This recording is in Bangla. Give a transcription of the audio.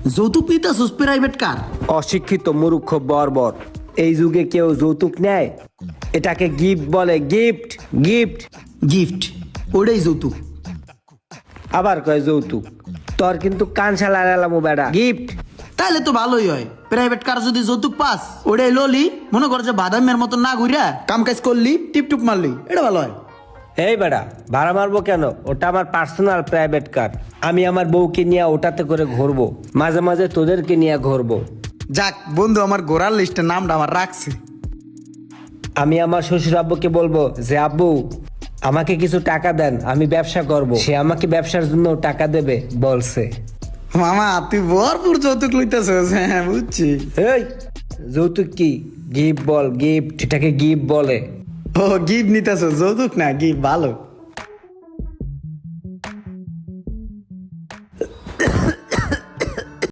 যৌতুক নিতেছস প্রাইভেট কার? অশিক্ষিত মূর্খ বর্বর, এই যুগে কেউ যৌতুক নেয়? এটাকে গিফট বলে, গিফট গিফট। গিফট ওটাই যৌতুক। আবার কয় যৌতুক, তোর কিন্তু কান শালা এলাম বেড়া। গিফট তাহলে তো ভালোই হয়। প্রাইভেট কার যদি যৌতুক পাস, ওটাই ললি, মনে কর যে বাদামের মতো না ঘুরিয়া কাম কাজ করলি, টিপটুপ মারলি, এটা ভালো হয়। এই বেড়া, ভাড়া মারবো কেন? ওটা আমার পার্সোনাল প্রাইভেট কার। আমি আমার বউকে নিয়ে ওটাতে করে ঘুরবো, মাঝে মাঝে তোদেরকে নিয়ে ঘুরবো। যাক বন্ধু, আমার ঘোরার লিস্টে নামটা আমার রাখছে। আমি আমার শ্বশুর আব্বুকে বলবো যে আব্বু আমাকে কিছু টাকা দেন, আমি ব্যবসা করব। সে আমাকে ব্যবসার জন্য টাকা দেবে বলছে। মামা তুই ভরপুর যৌতুক লইতেছস। হ্যাঁ বুঝছি। এই যৌতুক কি? গিফট বল, গিফট। এটাকে গিফট বলে। ও গিফট নিতেছস, যৌতুক না, গিফট ভালো।